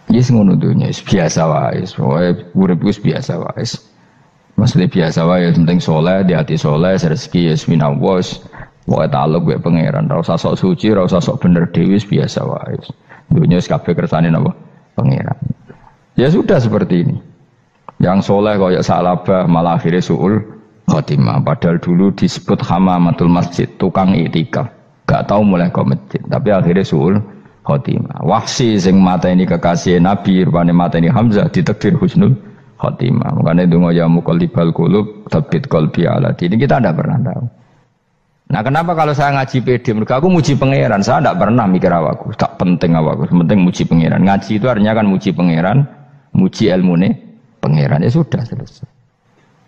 Yes ngono dunya biasa wae. Pokoke urip wis biasa wae. Maksudnya biasa wae penting saleh, di hati saleh, rezeki wis minawos. Pokoke taluk mek pangeran, ora usah sok suci, ora usah sok bener dhewe biasa wae. Dunya wis kabeh kersane napa? Pangeran. Ya sudah seperti ini. Yang soleh kayak Salabah malah akhirnya su'ul khotimah. Padahal dulu disebut hamamatul masjid, tukang itikaf. Gak tahu mulai ke masjid, tapi akhirnya su'ul khotimah. Wahsi sing mata ini kekasih Nabi, rupanya mata ini Hamzah ditakdir husnul khotimah. Makanya dungo ya muqallibal qulub tsabbit qalbi ala dini. Kita tidak pernah tahu. Nah kenapa kalau saya ngaji PD, mereka aku muji pangeran, saya tidak pernah mikir awakku, tak penting awakku, penting muji pangeran. Ngaji itu artinya kan muji pangeran, muji ilmune pangeran, ya sudah selesai.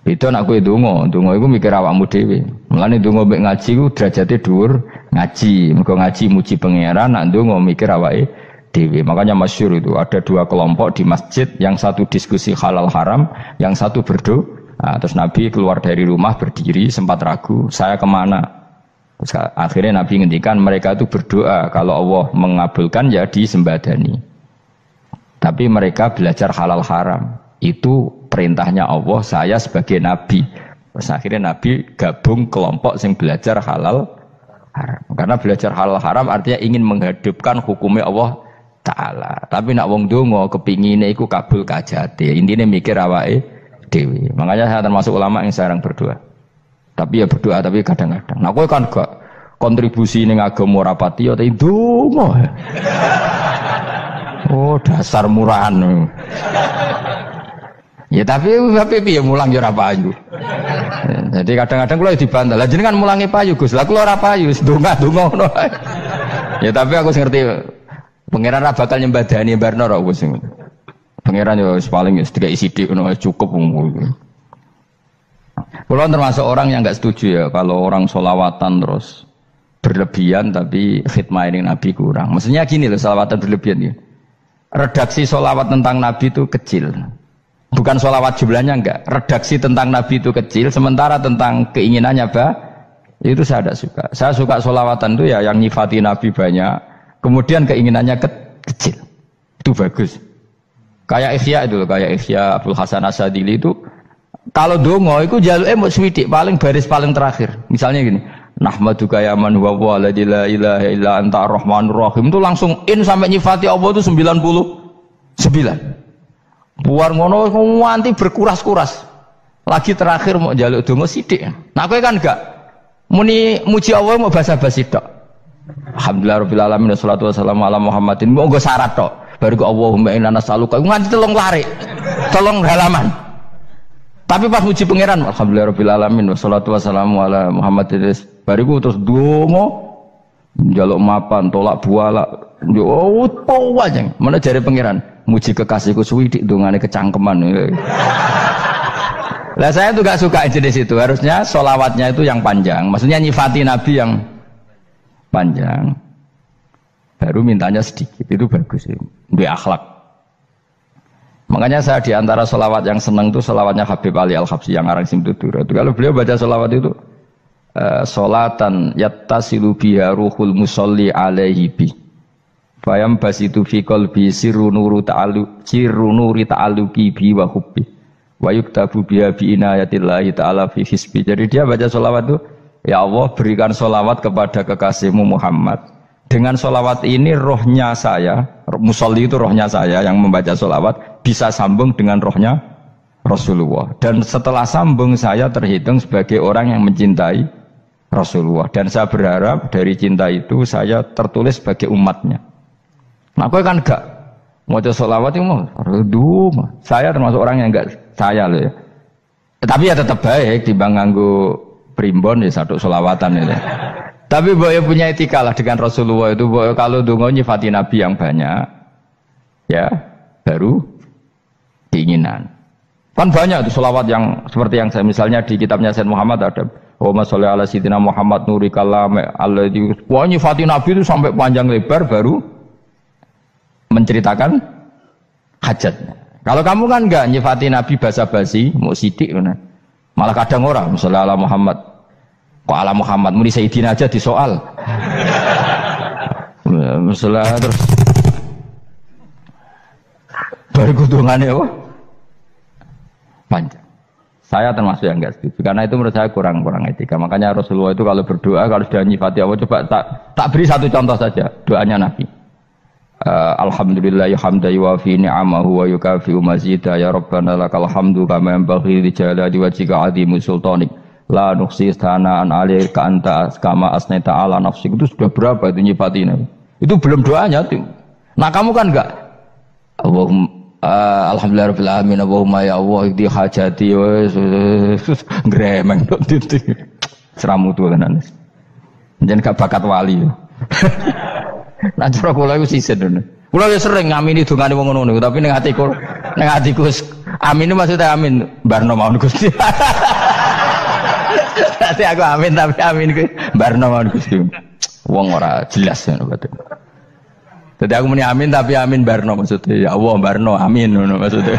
Itu anak gue dongo itu mikir awakmu dewe. Mulane dongo mbek ngaji ku derajate dhuwur ngaji, mergo ngaji muji pangeran, nak dongo mikir awake dewe. Makanya masyhur itu ada dua kelompok di masjid, yang satu diskusi halal haram, yang satu berdoa. Nah, terus Nabi keluar dari rumah berdiri sempat ragu, saya kemana? Terus akhirnya Nabi ngendikan mereka itu berdoa kalau Allah mengabulkan ya disembadani. Tapi mereka belajar halal haram. Itu perintahnya Allah, saya sebagai Nabi. Terus akhirnya Nabi gabung kelompok yang belajar halal haram. Karena belajar halal haram artinya ingin menghidupkan hukumnya Allah Ta'ala. Tapi nak wong dongo kepingine iku kabul kajate. Intine mikir awake dhewe. Makanya saya termasuk ulama yang jarang berdoa. Tapi ya berdoa, tapi kadang-kadang. Nah, kowe kan gak kontribusi ning agama rapati ya tapi dongo. Oh, dasar murahan. Ya tapi piye mulang ya ora payu. Jadi kadang-kadang kula dibantah. Lah jenengan mulangi payu Gus. Lah kula ora payu, donga-donga ngono. Ya tapi aku ngerti pangeran ra bakal nyembadani barno kok Gus. Pangeran ya paling sedikit sithik ngono cukup. Kula termasuk orang yang enggak setuju ya kalau orang sholawatan terus berlebihan tapi khidmah ini Nabi kurang. Maksudnya gini loh, sholawatan berlebihan ya. Redaksi sholawat tentang Nabi itu kecil. Bukan sholawat jumlahnya enggak. Redaksi tentang Nabi itu kecil, sementara tentang keinginannya itu saya tidak suka. Saya suka sholawatan itu ya yang nyifati Nabi banyak, kemudian keinginannya kecil. Itu bagus. Kayak Ihya itu, kayak Ihya Abdul Hasan Asadili itu. Kalau dongo itu jaluke mau swidik paling baris paling terakhir. Misalnya gini, nahmaduka ya man huwa waladi la ilaha illa anta arrahmanur rahim, itu langsung in sampai nyifati Allah itu 99. Buar ngono nganti berkuras-kuras. Lagi terakhir mau jaluk dongo sithik. Nah kowe kan enggak muni muji Allah mau basa-basi tok. Alhamdulillahirabbil alamin wassalatu wassalamu ala Muhammadin. Mau nggo syarat tok. Baru Allahumma inna nas'aluka nganti telung lari. Telung halaman. Tapi pas muji pangeran, alhamdulillahirabbil alamin wassalatu wassalamu ala Muhammadin. Bariku terus dongo njaluk mapan, tolak buala. Yo opo wae. Mana jare pangeran? Muji kekasihku suwidik dongane kecangkeman. Lah saya tuh gak suka jenis itu. Harusnya sholawatnya itu yang panjang. Maksudnya nyifati Nabi yang panjang. Baru mintanya sedikit. Itu bagus sih. Duwe akhlak. Makanya saya diantara sholawat yang senang itu sholawatnya Habib Ali Al-Habsyi yang arang Simtudur. Kalau beliau baca sholawat itu sholatan yattasilu biha ruhul musolli alaihi bi fayam basitu fi qalbi sirru nuri ta'alluqi bi wa hubbi wa yuktabu biha bi inayatillahi ta'ala fi hisbi. Jadi dia baca sholawat itu, ya Allah berikan sholawat kepada kekasihmu Muhammad. Dengan sholawat ini rohnya saya, musolli itu rohnya saya yang membaca sholawat, bisa sambung dengan rohnya Rasulullah. Dan setelah sambung saya terhitung sebagai orang yang mencintai Rasulullah. Dan saya berharap dari cinta itu saya tertulis sebagai umatnya. Nah aku kan enggak mau sholawat itu mau, saya termasuk orang yang enggak saya loh ya. Tapi ya tetap baik dibanding nganggo primbon ya satu sholawatan ya. Tapi boleh punya etika lah dengan Rasulullah itu. Kalau dongo nyifati Nabi yang banyak, ya baru keinginan. Kan banyak tuh sholawat yang seperti yang saya misalnya di kitabnya Sayyid Muhammad ada Allahumma sholli ala sayyidina Muhammad nuri kalam alladzi. Wah nyifati Nabi itu sampai panjang lebar baru menceritakan hajatnya. Kalau kamu kan enggak nyifati Nabi basa-basi, mau sidik mana? Malah kadang orang misalnya ala Muhammad. Kok ala Muhammad muni Sayyidina aja disoal. Masalah terus Baru kudungannya apa? Panjang. Saya termasuk yang enggak setuju karena itu menurut saya kurang etika. Makanya Rasulullah itu kalau berdoa kalau sudah nyifati Allah coba tak beri satu contoh saja doanya Nabi. Alhamdulillah hamdan yuwafi ni'amahu wa yukafi'u mazida ya rabbana lakal hamdu kama yanbaghi li jalali wajhika 'azimi sultanik la nuqsi sana'an 'alaika anta kama asnaita 'ala nafsik. Itu sudah berapa itu nyifatin itu belum doanya tuh. Nah kamu kan enggak Allahumma alhamdulillahirabbil alamin Allahumma ya Allah di hajati gremeng titik seramu tuh kan jangan gak bakat wali. Nah cara kula iku sisen ngono. Kula ya sering ngamini dongane wong ngono tapi ning atiku amin maksudnya amin barno mawon Gusti. Dadi aku amin tapi amin ku barno mawon Gusti. Wong ora jelas ngono betul. Jadi aku muni amin tapi amin barno maksudnya ya Allah barno amin maksudnya.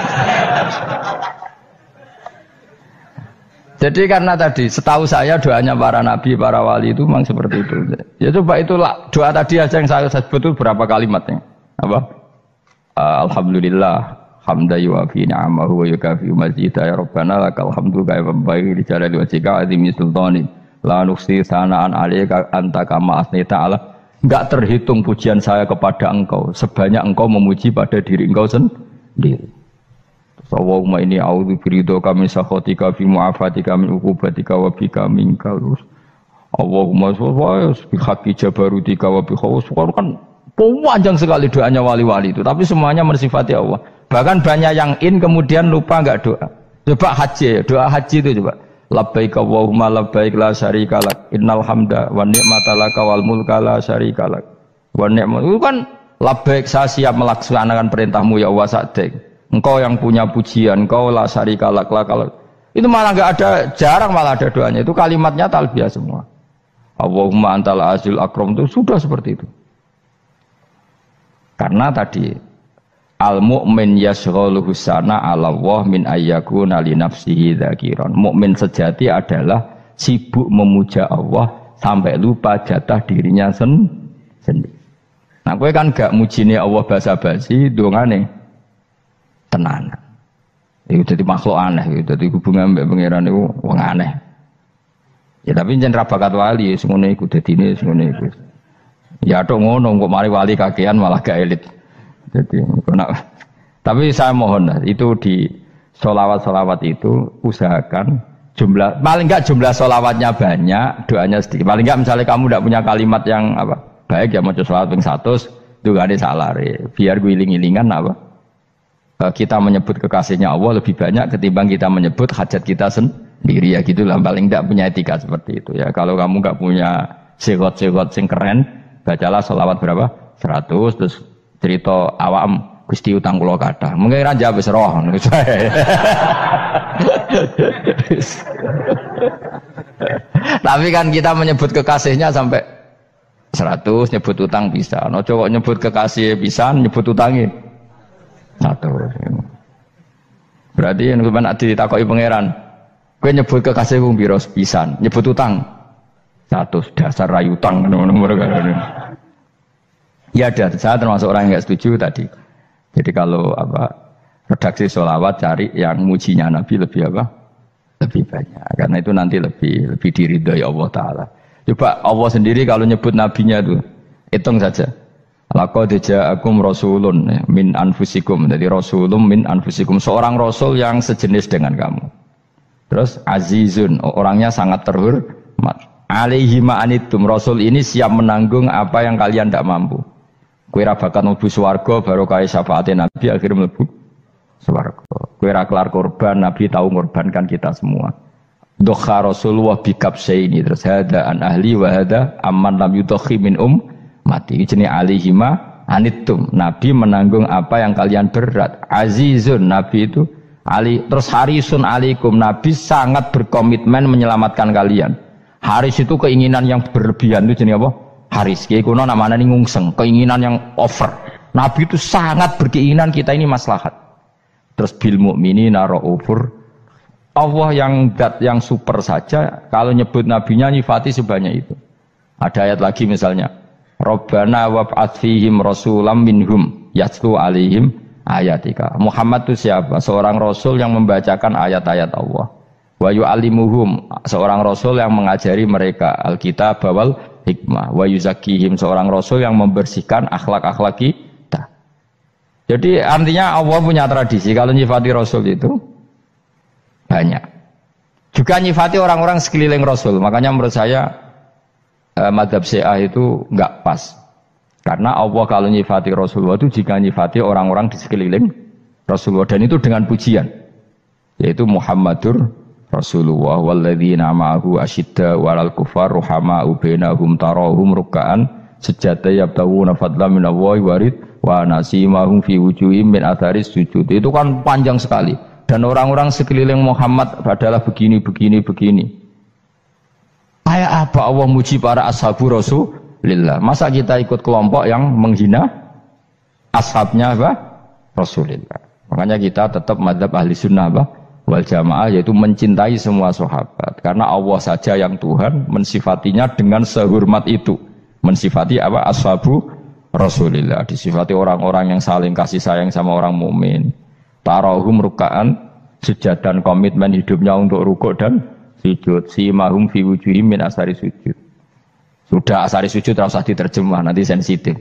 Jadi karena tadi setahu saya doanya para nabi, para wali itu memang seperti itu. Ya coba itulah doa tadi aja yang saya sebut itu berapa kalimatnya? Apa? Alhamdulillah hamdan yuwafi ni'amahu wa yukafi'u mazida ya rabbana lakal hamdu kama yanbaghi li jalali wajhika 'azimi sultanik la nuqsi sana'an 'alaika anta kama asnaita 'ala. Enggak terhitung pujian saya kepada engkau sebanyak engkau memuji pada diri engkau sendiri. Allahumma inni a'udzu biridhoka min sakhatika fi mu'afatika min uqubatika wa bika minkal. Allahumma sholli bi haqqi jabarutika wa bi khawfika. Kan panjang sekali doanya wali-wali itu, tapi semuanya mensifati Allah. Bahkan banyak yang kemudian lupa enggak doa. Coba haji, doa haji itu coba. Labbaik Allahumma labbaik la syarika lak innal hamda wan ni'mata laka wal mulka la syarika lak wan ni'matu itu kan labbaik saya siap melaksanakan perintahmu ya Allah sa'dik engkau yang punya pujian engkau la syarika lak itu malah enggak ada jarang malah ada doanya itu kalimatnya talbiyah semua Allahumma antal azil akram itu sudah seperti itu karena tadi al-mu'min yashghaluhu sana 'ala Allah min ayyakuna li nafsihi dzakiran. Mukmin sejati adalah sibuk memuja Allah sampai lupa jatah dirinya sendiri. Nah, kowe kan gak mujine Allah basa-basi, dongane tenanan. Itu jadi makhluk aneh, itu jadi hubungan mbek pangeran itu wong aneh. Ya tapi jen ra bakat wali, semono iku dadine semono iku. Ya tok ngono kok mari wali kakean malah gak elit. Jadi, tapi saya mohon itu di sholawat itu usahakan jumlah paling enggak jumlah sholawatnya banyak, doanya sedikit. Paling enggak misalnya kamu tidak punya kalimat yang apa baik ya mau sholawat ping 100 itu gak ada salah biar guling-gilingan apa kita menyebut kekasihnya Allah lebih banyak ketimbang kita menyebut hajat kita sendiri ya gitulah paling enggak punya etika seperti itu ya. Kalau kamu enggak punya segot-segot sing keren bacalah sholawat berapa 100 terus cerita awam Gusti utang kula kathah. Mungkin ra jawab wis roh. Tapi kan kita menyebut kekasihnya sampai 100 nyebut utang bisa. No coba nyebut kekasih bisa nyebut utangnya 100. Berarti yang sampean ditakoki pangeran, kowe nyebut kekasih wong pira pisan, nyebut utang 100 dasar rayu utang ngono-ngono kan. Ya ada, saya termasuk orang yang nggak setuju tadi. Jadi kalau redaksi sholawat cari yang mujinya Nabi lebih lebih banyak. Karena itu nanti lebih diridhoi Allah Taala. Coba Allah sendiri kalau nyebut nabinya itu hitung saja. Laqad ja'akum rasulun min anfusikum. Jadi rasulun min anfusikum seorang rasul yang sejenis dengan kamu. Terus azizun orangnya sangat terhormat. Alaihi ma'anitum rasul ini siap menanggung apa yang kalian tidak mampu. Kowe ra bakal mlebu swarga barokah syafaate Nabi akhirnya mlebu swarga. Kowe ra kelar korban Nabi tahu mengorbankan kita semua. Dokha Rasulullah bikabsaini terus hada an ahli wa hada amman lam yudokhi min mati. Ini jenis alihima anittum. Nabi menanggung apa yang kalian berat. Azizun Nabi itu ali terus harisun alaikum. Nabi sangat berkomitmen menyelamatkan kalian. Haris itu keinginan yang berlebihan itu jenis apa? Haris, kiai kuno namanya ini ngungseng, keinginan yang over. Nabi itu sangat berkeinginan kita ini maslahat. Terus bil mukminina raufur. Allah yang super saja kalau nyebut nabinya nyifati sebanyak itu. Ada ayat lagi misalnya, Rabbana wab'ats fihim rasulam minhum yatlu alaihim ayatika. Muhammad itu siapa? Seorang rasul yang membacakan ayat-ayat Allah. Wa yu'allimuhum, seorang rasul yang mengajari mereka alkitab wal hikmah. Wa yuzakkihim, seorang rasul yang membersihkan akhlak-akhlak kita. Jadi artinya Allah punya tradisi kalau nyifati rasul itu banyak. Juga nyifati orang-orang sekeliling rasul. Makanya menurut saya madzhab Syiah itu enggak pas. Karena Allah kalau nyifati Rasulullah itu jika nyifati orang-orang di sekeliling Rasulullah, dan itu dengan pujian, yaitu Muhammadur Rasulullah walladzina ma'ahu asyidda walal kufar ruhama'u bainahum tarahum ruk'an sujada yabtawuna fadlan minallahi warid wa nasimahum fi wujuhim min atharis sujud. Itu kan panjang sekali, dan orang-orang sekeliling Muhammad adalah begini. Kayak apa Allah muji para ashabu Rasulillah? Masa kita ikut kelompok yang menghina ashabnya apa? Rasulillah. Makanya kita tetap madzhab ahli sunnah apa? Wal jamaah, yaitu mencintai semua sahabat. Karena Allah saja yang Tuhan mensifatinya dengan sehormat itu. Mensifati apa? Ashabu Rasulillah. Disifati orang-orang yang saling kasih sayang sama orang mukmin. Tarahum ruka'an, sujud dan komitmen hidupnya untuk rukuk dan sujud. Simahum fi wujuhim min asari sujud. Sudah asari sujud tidak usah diterjemah, nanti sensitif.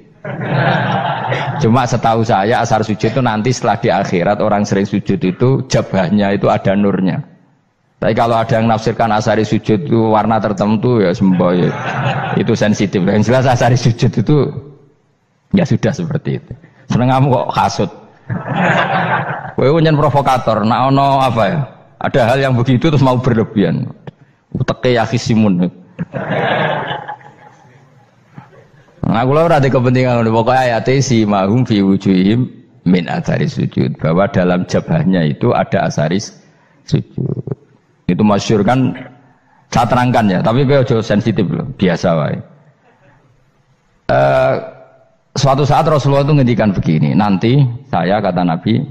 Cuma setahu saya asar sujud itu nanti setelah di akhirat orang sering sujud itu jabahnya itu ada nurnya. Tapi kalau ada yang nafsirkan asari sujud itu warna tertentu ya semboy, itu sensitif. Yang jelas asari sujud itu ya sudah seperti itu. Seneng kamu kok kasut. Kowe nyen provokator, nak ono apa ya? Ada hal yang begitu terus mau berlebihan. Uteke ya khisimun. Nah, kalau ada kepentingan, pokoknya ayat si mahum fi wujuhim min atharis sujud, bahwa dalam jabahnya itu ada asaris sujud. Itu masyhur kan, saya terangkan ya, tapi gue jauh sensitif loh, biasa wae. Suatu saat Rasulullah itu ngendikan begini, nanti saya kata Nabi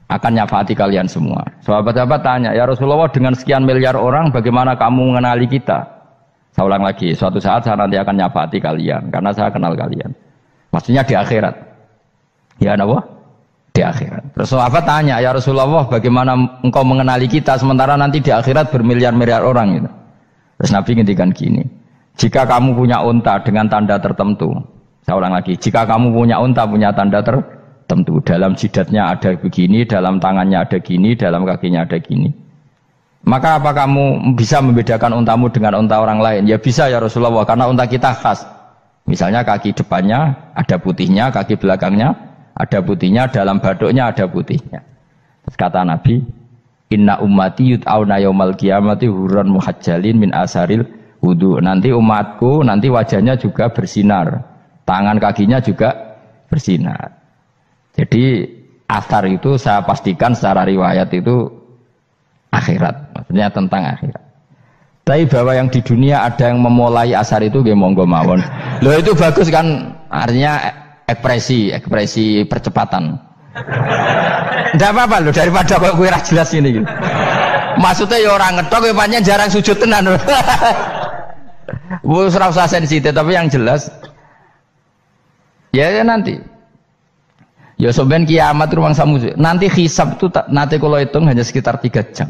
akan nyafaati kalian semua. Sahabat-sahabat tanya, ya Rasulullah dengan sekian miliar orang, bagaimana kamu mengenali kita? Saya ulang lagi, suatu saat saya nanti akan nyafaati kalian, karena saya kenal kalian. Maksudnya di akhirat. Ya apa? Di akhirat. Terus sahabat tanya, ya Rasulullah bagaimana engkau mengenali kita, sementara nanti di akhirat bermiliar-miliar orang gitu. Terus Nabi ngendikan gini, jika kamu punya unta dengan tanda tertentu, saya ulang lagi, jika kamu punya unta punya tanda tertentu, dalam jidatnya ada begini, dalam tangannya ada gini, dalam kakinya ada gini, maka apa kamu bisa membedakan untamu dengan unta orang lain? Ya bisa ya Rasulullah, karena unta kita khas. Misalnya kaki depannya ada putihnya, kaki belakangnya ada putihnya, dalam baduknya ada putihnya. Terus kata Nabi, inna ummati yut'auna yaumal qiyamati hurran muhajjalin min asaril wudu. Nanti umatku nanti wajahnya juga bersinar, tangan kakinya juga bersinar. Jadi asar itu saya pastikan secara riwayat itu akhirat, maksudnya tentang akhirat. Tapi bahwa yang di dunia ada yang memulai asar itu nggih monggo mawon. Loh itu bagus kan, artinya ekspresi percepatan. Ndak apa-apa loh, daripada kok kowe ora jelas ini gitu. Maksudnya ya orang ngetok ya pancen jarang sujud tenan. Wis ora usah sensitif, tapi yang jelas ya nanti. Ya sampean kiamat ruang samu. Nanti hisab itu nanti kalau hitung hanya sekitar 3 jam.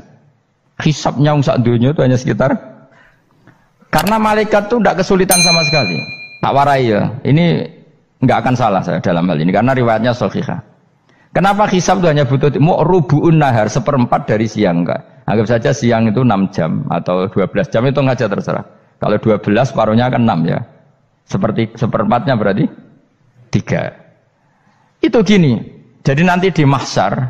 Hisabnya sak dunia itu hanya sekitar, karena malaikat itu tidak kesulitan sama sekali. Tak warai ya, ini nggak akan salah saya dalam hal ini karena riwayatnya sahihah. Kenapa hisab itu hanya butuh rubu'un nahar, 1/4 dari siang enggak? Anggap saja siang itu 6 jam atau 12 jam, itu aja terserah. Kalau 12 paruhnya kan 6 ya. Seperti 1/4-nya berarti 3. Itu gini. Jadi nanti di mahsyar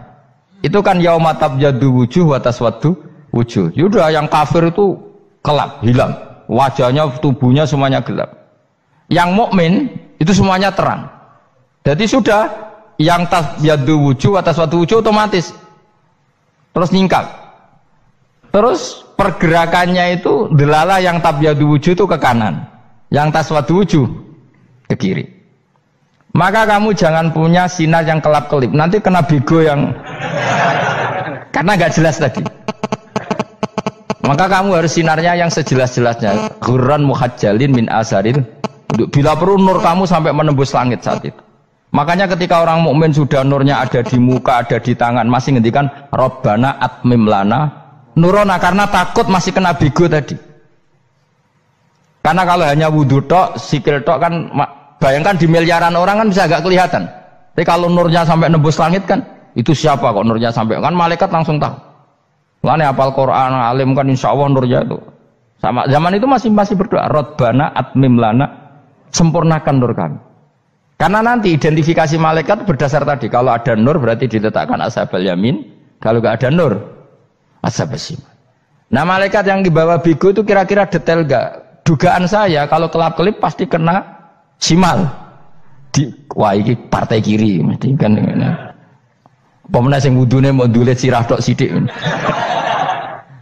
itu kan yauma tabyaddu wujuh wa taswaddu wujuh. Yaudah yang kafir itu gelap, hilang. Wajahnya, tubuhnya semuanya gelap. Yang mukmin itu semuanya terang. Jadi sudah yang tabyaddu wujuh wa taswaddu wujuh otomatis terus nyingkap. Terus pergerakannya itu delala yang tabyaddu wujuh itu ke kanan, yang taswaddu wujuh ke kiri. Maka kamu jangan punya sinar yang kelap-kelip, nanti kena bego yang karena nggak jelas tadi. Maka kamu harus sinarnya yang sejelas-jelasnya. Ghurran muhajjalin min asaril. Bila perlu nur kamu sampai menembus langit saat itu. Makanya ketika orang mukmin sudah nurnya ada di muka, ada di tangan, masih ngendikan Rabbana atmim lana nurona, karena takut masih kena bigo tadi. Karena kalau hanya wudhu tok, sikil tok kan, bayangkan di miliaran orang kan bisa agak kelihatan. Tapi kalau nurnya sampai nembus langit kan, itu siapa kok nurnya sampai, kan malaikat langsung tahu. Lane hafal Quran, alim kan insya Allah nurnya itu. Sama zaman itu masih berdoa, Rabbana atmim lana, sempurnakan nur kami. Karena nanti identifikasi malaikat berdasar tadi, kalau ada nur berarti diletakkan ashabal yamin, kalau nggak ada nur ashabal shimal. Nah malaikat yang dibawa bigo itu kira-kira detail nggak? Dugaan saya kalau kelap-kelip pasti kena shimal. Wah ini partai kiri, mesti kan. Pemenang yang wudhunya mau dulet sirah tok sidik.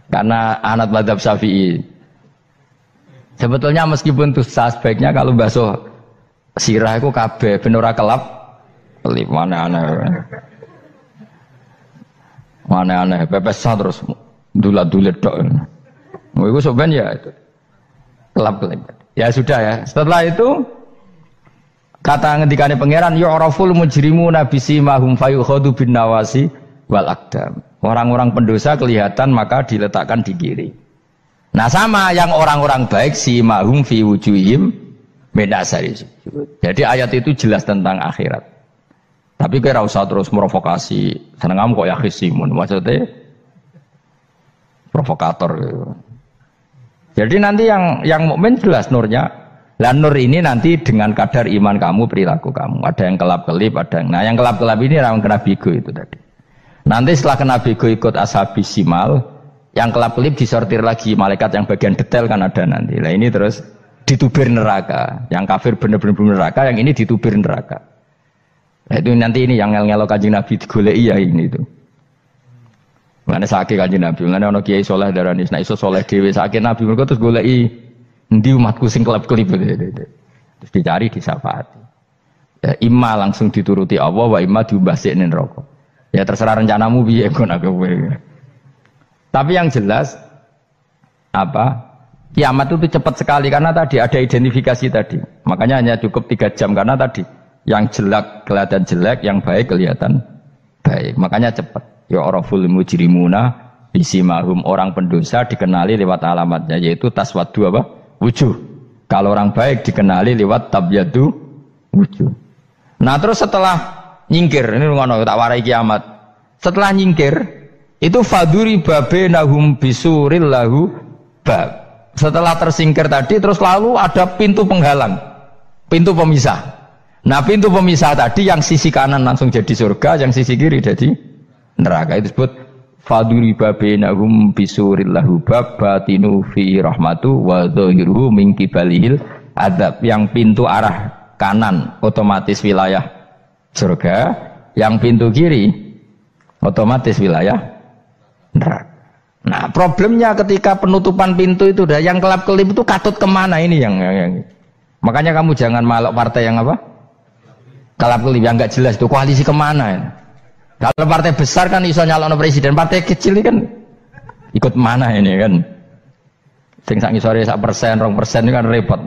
Karena anak madzhab Syafi'i. Sebetulnya meskipun itu sebaiknya kalau basuh sirah itu kabeh ben ora kelap kelip, mana aneh pepes terus dulat-dulit tok. Iku soben ya itu kelap kelip. Ya sudah ya. Setelah itu kata ngendikane pangeran yu'raful mujrimuna bisimahum fayukhadu bin nawasi wal aqdam. Orang-orang pendosa kelihatan maka diletakkan di kiri. Nah sama yang orang-orang baik simahum fi wujuhim min asari sujud. Jadi ayat itu jelas tentang akhirat. Tapi kira usah terus merovokasi. Seneng kamu kok ya khisimun, maksudnya provokator gitu. Jadi nanti yang mukmin jelas nurnya. Lah nur ini nanti dengan kadar iman kamu, perilaku kamu. Ada yang kelap-kelip, ada yang... Nah yang kelap-kelip ini orang kena bigo itu tadi. Nanti setelah kena bigo ikut ashabis simal, yang kelap-kelip disortir lagi malaikat yang bagian detail kan ada nanti. Nah ini terus ditubir neraka. Yang kafir benar-benar neraka, yang ini ditubir neraka. Nah itu nanti ini yang ngel-ngelo Kanjeng Nabi digoleki ya ini itu. Mana sakit Kanjeng Nabi, mana ono kiai soleh darani, nek iso soleh dhewe sakit Nabi mergo terus goleki endi umatku sing kelap-kelip terus dicari disyafaati. Ya imma langsung dituruti Allah wa imma diumbasine neraka. Ya terserah rencanamu piye kon aku kowe. Tapi yang jelas apa? Kiamat itu cepat sekali karena tadi ada identifikasi tadi. Makanya hanya cukup 3 jam karena tadi yang jelek kelihatan jelek, yang baik kelihatan baik. Makanya cepat. Ya araful mujrimuna bisimahum, orang pendosa dikenali lewat alamatnya yaitu taswaddu apa? Wujuh. Kalau orang baik dikenali lewat tabyadu wujuh. Nah terus setelah nyingkir, ini ngono tak warai kiamat. Setelah nyingkir itu faduri babenahum bisuril lahu bab. Setelah tersingkir tadi terus lalu ada pintu penghalang, pintu pemisah. Nah pintu pemisah tadi yang sisi kanan langsung jadi surga, yang sisi kiri jadi neraka. Itu disebut faduri babenahum bisuril lahu bab batinu fi rahmatu wa dhahiruhu min kibalihil adab. Yang pintu arah kanan otomatis wilayah surga, yang pintu kiri otomatis wilayah neraka. Nah problemnya ketika penutupan pintu itu dah yang kelap-kelip itu katut kemana ini yang makanya kamu jangan malok partai yang apa kelap-kelip yang nggak jelas itu koalisi kemana ya. Kalau partai besar kan iso nyalon presiden, partai kecil ini kan ikut mana ini kan sing sak ngisore 1%, 2% ini kan repot.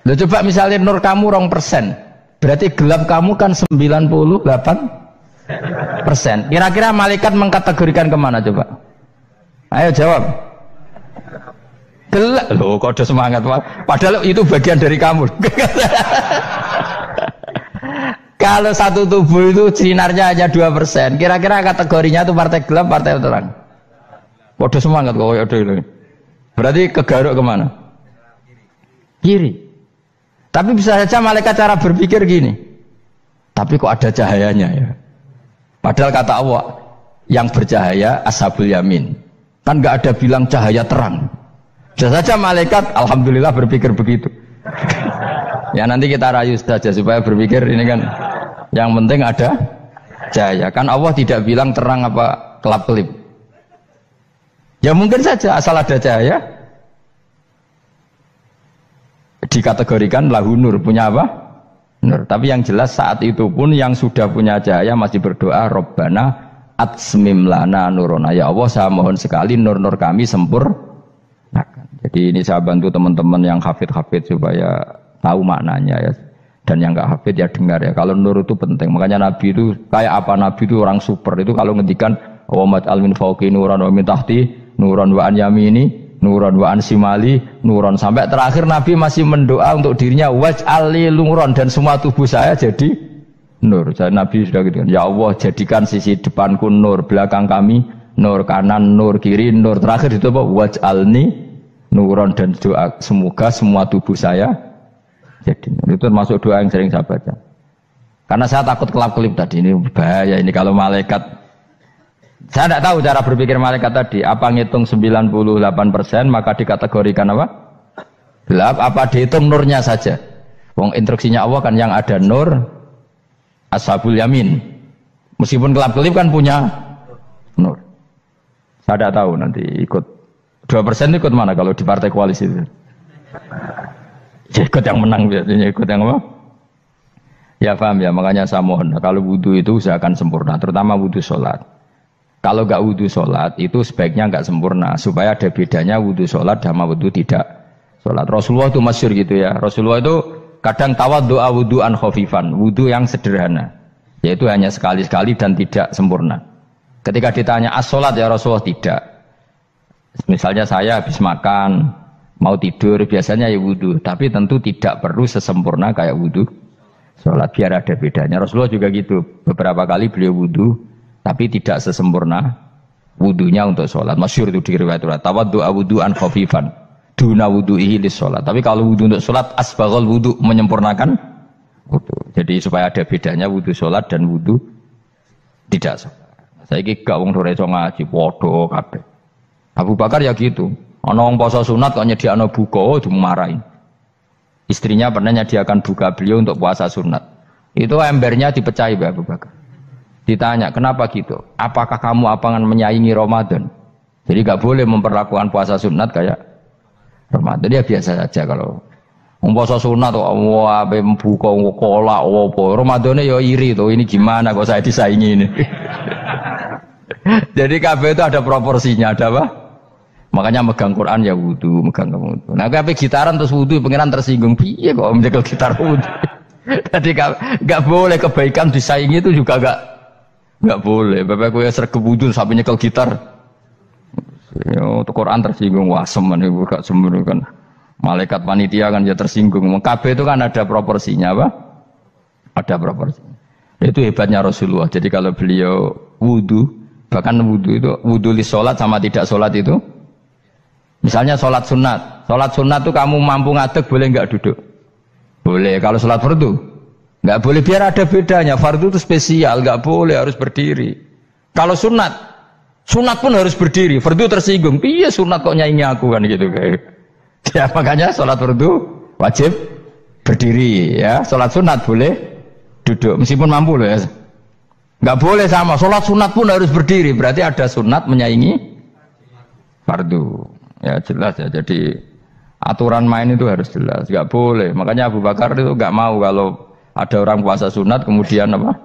Loh coba misalnya nur kamu 2%, berarti gelap kamu kan 98%. Kira-kira malaikat mengkategorikan kemana coba? Ayo jawab. Gelap. Loh kok ada semangat Pak. Padahal itu bagian dari kamu. Kalau satu tubuh itu sinarnya hanya 2%, kira-kira kategorinya itu partai gelap, partai terang. Kok semangat kok ada ini. Berarti kegaruk kemana? Kiri. Tapi bisa saja malaikat cara berpikir gini. Tapi kok ada cahayanya ya? Padahal kata Allah, yang bercahaya ashabul yamin. Kan nggak ada bilang cahaya terang. Bisa saja malaikat, alhamdulillah berpikir begitu. Ya nanti kita rayu saja supaya berpikir ini kan. Yang penting ada cahaya. Kan Allah tidak bilang terang apa kelap-kelip. Ya mungkin saja asal ada cahaya. Dikategorikan lahu nur, punya apa? Nur. Tapi yang jelas saat itu pun yang sudah punya cahaya masih berdoa Rabbana atsmim lana nurona. Ya Allah saya mohon sekali nur-nur kami sempurnakan. Jadi ini saya bantu teman-teman yang hafid-hafid supaya tahu maknanya ya. Dan yang nggak hafid ya dengar ya. Kalau nur itu penting. Makanya Nabi itu kayak apa? Nabi itu orang super. Itu kalau ngendikan wa mat al min fauqi nuran wa min tahti nuran wa an yamini nuran wa an simali nuran, sampai terakhir Nabi masih mendoa untuk dirinya waj'alli nuran, dan semua tubuh saya jadi nur. Jadi Nabi sudah gitu kan, ya Allah jadikan sisi depanku nur, belakang kami nur, kanan nur, kiri nur, terakhir itu apa? Waj'alni nuran, dan doa semoga semua tubuh saya jadi nur. Itu termasuk doa yang sering saya baca. Karena saya takut kelap-kelip tadi, ini bahaya ini kalau malaikat. Saya tidak tahu cara berpikir malaikat tadi. Apa ngitung 98% maka dikategorikan apa? Gelap. Apa dihitung nurnya saja? Wong instruksinya Allah kan yang ada nur ashabul yamin. Meskipun kelap-kelip kan punya nur. Saya tidak tahu nanti ikut 2% ikut mana kalau di partai koalisi itu. Ya, ikut yang menang biasanya, ikut yang apa? Ya paham ya, makanya saya mohon kalau wudhu itu usahakan sempurna, terutama wudhu sholat. Kalau nggak wudhu sholat itu sebaiknya nggak sempurna, supaya ada bedanya wudhu sholat sama wudhu tidak sholat. Rasulullah itu masyhur gitu ya. Rasulullah itu kadang tawaddu'a wudhu'an khafifan, wudhu yang sederhana, yaitu hanya sekali-sekali dan tidak sempurna. Ketika ditanya as-sholat ya Rasulullah, tidak. Misalnya saya habis makan, mau tidur, biasanya ya wudhu, tapi tentu tidak perlu sesempurna kayak wudhu sholat, biar ada bedanya. Rasulullah juga gitu, beberapa kali beliau wudhu tapi tidak sesempurna wudunya untuk sholat. Masyhur itu di riwayat tawaddu'a wudhu'an khafifan duna wudhu'ihi lis sholat. Tapi kalau wudhu untuk sholat asbaghal wudhu, menyempurnakan wudhu. Jadi supaya ada bedanya wudhu sholat dan wudhu tidak sholat. Saya gak wong ora iso ngaji podo kabeh. Abu Bakar ya gitu. Ana wong poso sunat kok nyediakno buka dimarahin. Istrinya pernah nyediakan buka beliau untuk puasa sunat. Itu embernya dipecahi Abu Bakar. Ditanya, kenapa gitu? Apakah kamu akan menyaingi Ramadan? Jadi gak boleh memperlakukan puasa sunat kayak Ramadan. Dia biasa saja kalau puasa sunat, wah, buka, kolak, apa. Ramadannya ya iri tuh. Ini gimana kok saya disaingi ini? Jadi kabeh itu ada proporsinya, ada apa? Makanya megang Quran ya wudu, megang wudu. Nah, kabeh gitaran terus wudu, pengiran tersinggung. Piye kok menjegal gitar wudu? Jadi gak boleh kebaikan disaingi itu juga Enggak boleh, bapak gue sergap wudhu sampai nyekel gitar. Yo, Quran tersinggung, wah semen itu gak semen kan. Malaikat panitia kan ya tersinggung. KB itu kan ada proporsinya apa? Ada proporsinya. Itu hebatnya Rasulullah. Jadi kalau beliau wudhu, bahkan wudhu itu wudhu li sholat sama tidak sholat itu. Misalnya sholat sunat itu kamu mampu ngadeg boleh nggak duduk? Boleh. Kalau sholat fardu nggak boleh, biar ada bedanya. Fardu itu spesial, nggak boleh, harus berdiri. Kalau sunat pun harus berdiri. Fardu tersinggung, iya sunat kok nyaingi aku kan gitu kayak. Ya makanya sholat fardu wajib berdiri ya. Sholat sunat boleh duduk meskipun mampu loh ya. Nggak boleh sama. Sholat sunat pun harus berdiri. Berarti ada sunat menyaingi fardu. Ya jelas ya. Jadi aturan main itu harus jelas. Nggak boleh. Makanya Abu Bakar itu nggak mau kalau ada orang puasa sunat kemudian apa?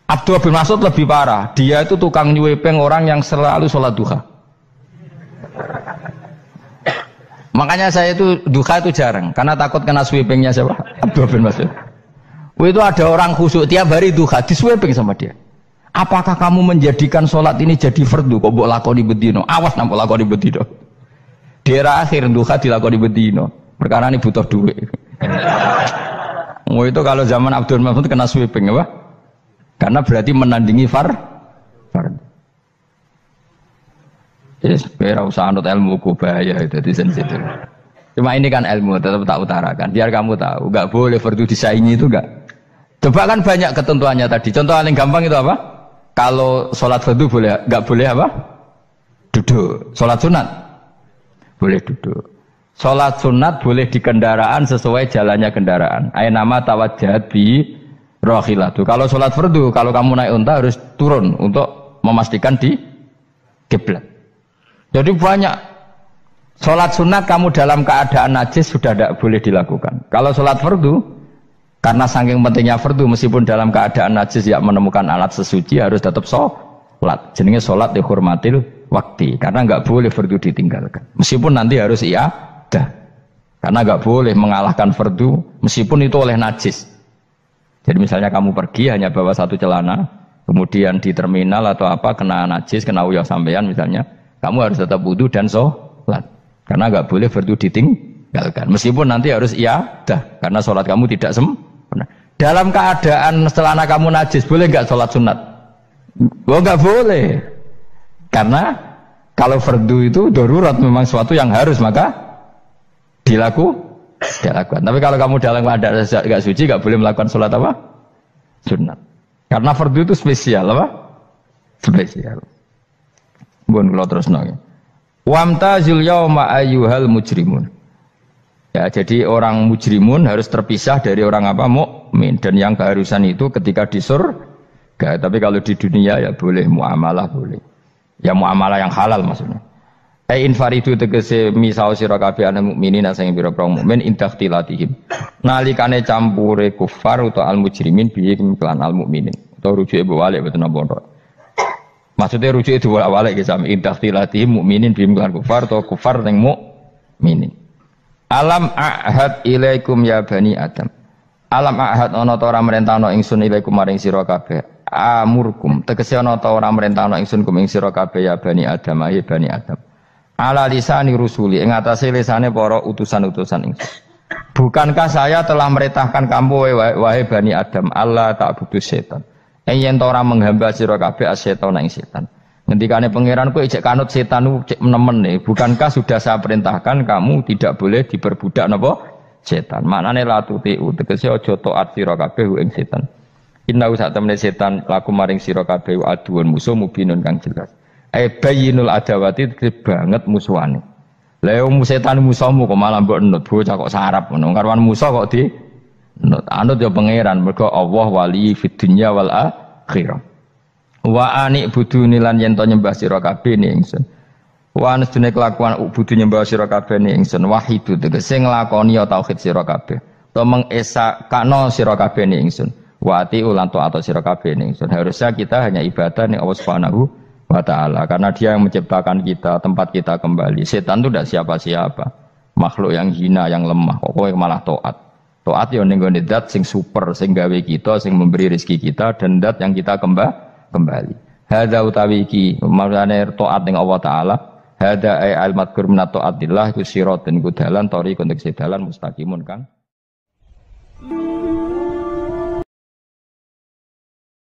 Abdullah bin Mas'ud lebih parah. Dia itu tukang nyuwepeng orang yang selalu sholat duha. Makanya saya itu duha itu jarang karena takut kena sweepingnya siapa? Abdullah bin Mas'ud. Itu ada orang khusyuk tiap hari duha disweping sama dia. Apakah kamu menjadikan sholat ini jadi fardu? Kok mbok lakoni bedino? Awas nang mbok lakoni bedino. Di era akhir duha dilakoni bedino. Perkara ini butuh duit. Itu kalau zaman Abdul Mahmud kena sweeping apa? Karena berarti menandingi fardu. Yes, biar usah anut ilmu ku bahaya itu di sensitif. Cuma ini kan ilmu tetap tak utarakan. Biar kamu tahu, nggak boleh fardu disaingi itu nggak. Coba kan banyak ketentuannya tadi. Contoh paling gampang itu apa? Kalau sholat fardu boleh, nggak boleh apa? Duduk. Sholat sunat boleh duduk. Sholat sunat boleh di kendaraan sesuai jalannya kendaraan. Nama tawajjahat bi rohilatu. Kalau sholat fardu, kalau kamu naik unta harus turun untuk memastikan di kiblat. Jadi banyak sholat sunat kamu dalam keadaan najis sudah tidak boleh dilakukan. Kalau sholat fardu, karena saking pentingnya fardu, meskipun dalam keadaan najis ya menemukan alat sesuci harus tetap sholat. Jenenge sholat dihormatil waktu. Karena nggak boleh fardu ditinggalkan. Meskipun nanti harus iya. Karena nggak boleh mengalahkan fardu Meskipun itu oleh najis. Jadi misalnya kamu pergi hanya bawa satu celana, kemudian di terminal atau apa kena najis, kena uyah sampean misalnya, kamu harus tetap wudu dan sholat. Karena nggak boleh fardu ditinggalkan. Meskipun nanti harus iyadah, karena sholat kamu tidak sempurna. Dalam keadaan celana kamu najis, boleh nggak sholat sunat? Oh nggak boleh. Karena kalau fardu itu darurat, memang sesuatu yang harus, maka dilakukan. Tapi kalau kamu dalam keadaan nggak suci, nggak boleh melakukan sholat apa? Sunat. Karena fardu itu spesial apa? Spesial. Bukan kalau terus nanya. Wamtazul yauma ayyuhal mujrimun. Ya, jadi orang mujrimun harus terpisah dari orang apa? Mukmin. Dan yang keharusan itu ketika di surga. Tapi kalau di dunia ya boleh muamalah boleh. Ya muamalah yang halal maksudnya. Infaridu tegese misau sira kabeh ana mukminin sing pira-pira mukmin intakhtilatihim. Nalikane campure kufar utawa al mujrimin bihi lan al mukminin. Utawa rujuke balik boten napa. Maksudnya rujuke diwalik ge sami intakhtilatihim mukminin bihi lan kufar utawa kufar ning mukminin. Alam ahad ilaikum ya bani Adam. Alam ahad ana ta ora merentano ingsun ilaikum maring sira kabeh. Amurkum tegese ana ta ora merentano ingsun kum ing sira kabeh ya bani Adam ya bani Adam. Ala lisani rusuli ing atase lisane para utusan-utusan ingsun. Bukankah saya telah merintahkan kamu wahai Bani Adam Allah tak butuh setan. Yen ora menghamba sira kabeh asetan ing setan. Ngendikane pangeran kowe ijek kanut setan cek nemen nih. Bukankah sudah saya perintahkan kamu tidak boleh diperbudak napa setan. Maknane la tutiu tegese aja taat sira kabeh ing setan. Inna sak temene setan laku maring sira kabeh aduun musuh mubinun kang jelas. Bayinul adawati banget musuhane. Lah setan musuhmu kok malah mbok nut bocah kok sarap ngono. Karwan musuh kok di nut. Anut ya pangeran mergo Allah wali fid dunya wal akhirah. Wa ani buduni lan yen to nyembah sira kabeh ni ingsun. Wa anstune kelakuan budu nyembah sira kabeh ni ingsun wahidu tegese nglakoni tauhid sira kabeh. To mengesakno sira kabeh ni ingsun. Wa ati ulan taat sira kabeh ni ingsun. Harusnya kita hanya ibadah ning Allah Subhanahu wa ta'ala, karena dia yang menciptakan kita, tempat kita kembali. Setan itu tidak siapa-siapa, makhluk yang hina, yang lemah. Pokoknya malah taat. Taat ya ning gone zat sing super, sing gawe kita, sing memberi rezeki kita, dan zat yang kita kembali. Hadza utawi iki maksudane taat ning Allah taala. Hadza ay al madkur min taatillah iku sirat dan dalan tori kontek sedalan mustaqimun kang